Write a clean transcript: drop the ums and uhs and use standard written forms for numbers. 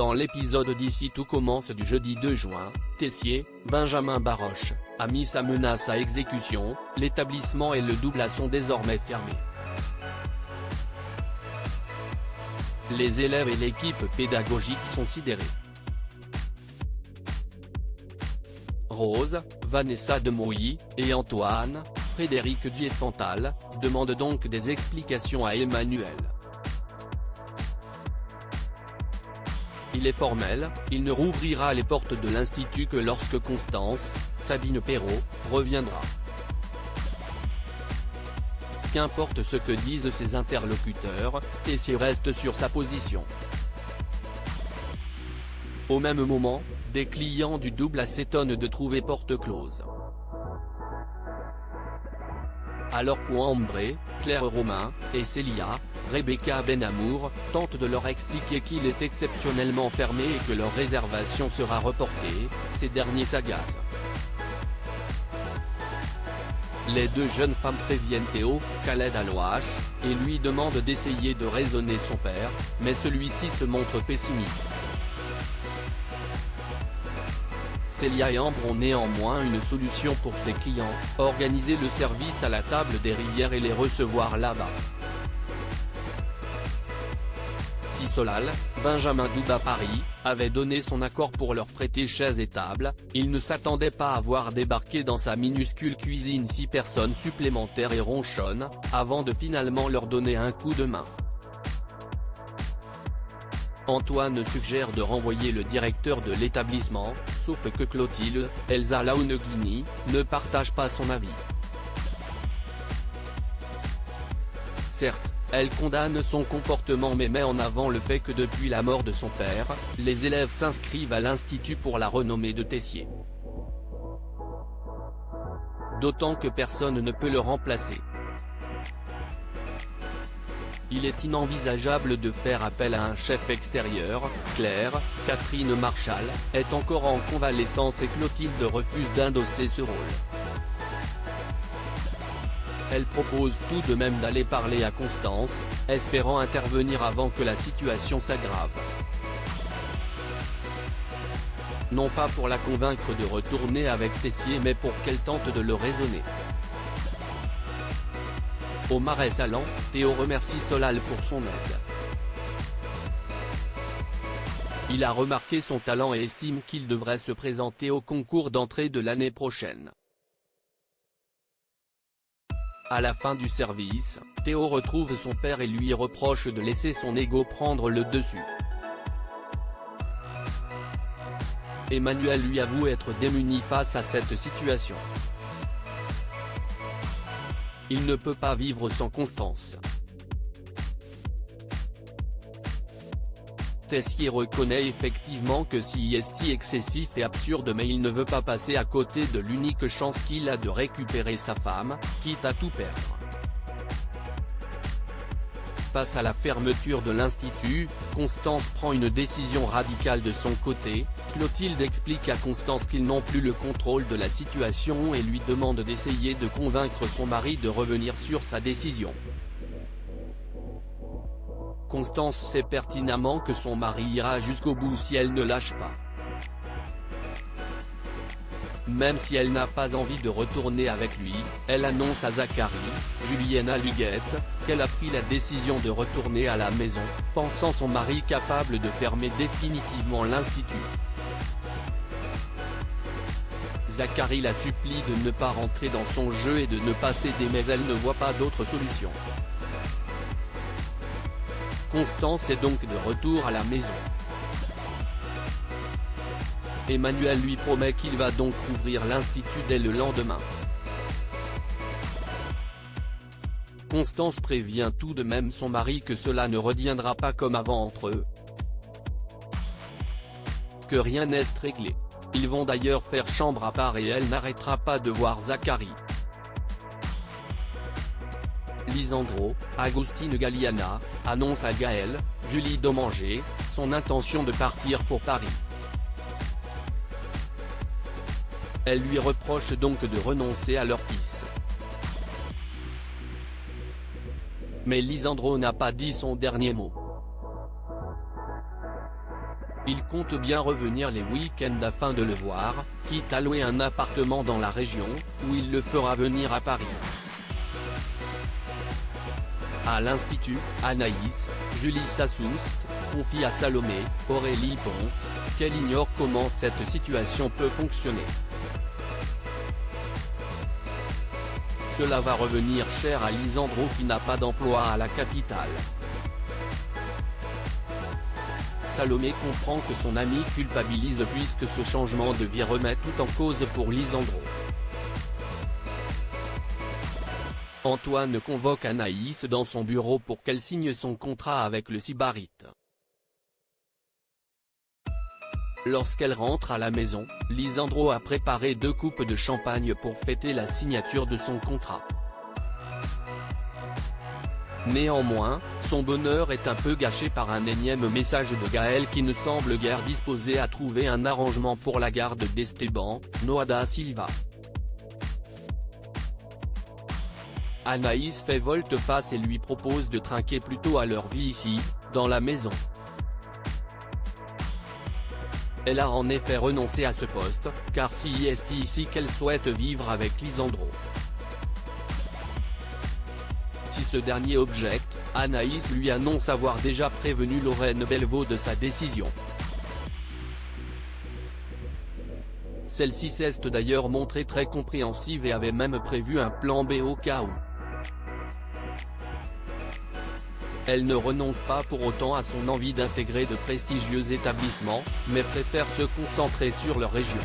Dans l'épisode d'Ici tout commence du jeudi 2 juin, Tessier, Benjamin Baroche, a mis sa menace à exécution, l'établissement et le double sont désormais fermés. Les élèves et l'équipe pédagogique sont sidérés. Rose, Vanessa Demouy, et Antoine, Frédéric Diefenthal, demandent donc des explications à Emmanuel. Il est formel, il ne rouvrira les portes de l'Institut que lorsque Constance, Sabine Perrault, reviendra. Qu'importe ce que disent ses interlocuteurs, Tessier reste sur sa position. Au même moment, des clients du double s'étonnent de trouver porte close. Alors qu'Ambré, Claire Romain, et Célia, Rebecca Benamour, tentent de leur expliquer qu'il est exceptionnellement fermé et que leur réservation sera reportée, ces derniers s'agacent. Les deux jeunes femmes préviennent Théo, Khaled Alouache, et lui demandent d'essayer de raisonner son père, mais celui-ci se montre pessimiste. Célia et Ambre ont néanmoins une solution pour ses clients, organiser le service à la table des rivières et les recevoir là-bas. Si Solal, Benjamin Douba Paris, avait donné son accord pour leur prêter chaises et tables, il ne s'attendait pas à voir débarquer dans sa minuscule cuisine 6 personnes supplémentaires et ronchonne, avant de finalement leur donner un coup de main. Antoine suggère de renvoyer le directeur de l'établissement, sauf que Clotilde, Elsa Launeglini, ne partage pas son avis. Certes, elle condamne son comportement mais met en avant le fait que depuis la mort de son père, les élèves s'inscrivent à l'Institut pour la renommée de Tessier. D'autant que personne ne peut le remplacer. Il est inenvisageable de faire appel à un chef extérieur. Claire, Catherine Marchal, est encore en convalescence et Clotilde refuse d'endosser ce rôle. Elle propose tout de même d'aller parler à Constance, espérant intervenir avant que la situation s'aggrave. Non pas pour la convaincre de retourner avec Tessier mais pour qu'elle tente de le raisonner. Au Marais Salon, Théo remercie Solal pour son aide. Il a remarqué son talent et estime qu'il devrait se présenter au concours d'entrée de l'année prochaine. À la fin du service, Théo retrouve son père et lui reproche de laisser son ego prendre le dessus. Emmanuel lui avoue être démuni face à cette situation. Il ne peut pas vivre sans Constance. Tessier reconnaît effectivement que c'est excessif et absurde mais il ne veut pas passer à côté de l'unique chance qu'il a de récupérer sa femme, quitte à tout perdre. Face à la fermeture de l'Institut, Constance prend une décision radicale de son côté. Clotilde explique à Constance qu'ils n'ont plus le contrôle de la situation et lui demande d'essayer de convaincre son mari de revenir sur sa décision. Constance sait pertinemment que son mari ira jusqu'au bout si elle ne lâche pas. Même si elle n'a pas envie de retourner avec lui, elle annonce à Zachary, Julienne Luguette, qu'elle a pris la décision de retourner à la maison, pensant son mari capable de fermer définitivement l'Institut. Zachary la supplie de ne pas rentrer dans son jeu et de ne pas céder mais elle ne voit pas d'autre solution. Constance est donc de retour à la maison. Emmanuel lui promet qu'il va donc rouvrir l'Institut dès le lendemain. Constance prévient tout de même son mari que cela ne reviendra pas comme avant entre eux. Que rien n'est réglé. Ils vont d'ailleurs faire chambre à part et elle n'arrêtera pas de voir Zachary. Lisandro, Agustine Galliana, annonce à Gaël, Julie Domanger, son intention de partir pour Paris. Elle lui reproche donc de renoncer à leur fils. Mais Lisandro n'a pas dit son dernier mot. il compte bien revenir les week-ends afin de le voir, quitte à louer un appartement dans la région, où il le fera venir à Paris. À l'Institut, Anaïs, Julie Sassoust, confie à Salomé, Aurélie Ponce, qu'elle ignore comment cette situation peut fonctionner. Cela va revenir cher à Lisandro qui n'a pas d'emploi à la capitale. Salomé comprend que son ami culpabilise puisque ce changement de vie remet tout en cause pour Lisandro. Antoine convoque Anaïs dans son bureau pour qu'elle signe son contrat avec le Sybarite. Lorsqu'elle rentre à la maison, Lisandro a préparé 2 coupes de champagne pour fêter la signature de son contrat. Néanmoins, son bonheur est un peu gâché par un énième message de Gaël qui ne semble guère disposé à trouver un arrangement pour la garde d'Esteban, Noah da Silva. Anaïs fait volte-face et lui propose de trinquer plutôt à leur vie ici, dans la maison. Elle a en effet renoncé à ce poste, car c'est ici qu'elle souhaite vivre avec Lisandro. Si ce dernier objecte, Anaïs lui annonce avoir déjà prévenu Lorraine Bellevaux de sa décision. Celle-ci s'est d'ailleurs montrée très compréhensive et avait même prévu un plan B au cas où. Elle ne renonce pas pour autant à son envie d'intégrer de prestigieux établissements, mais préfère se concentrer sur leur région.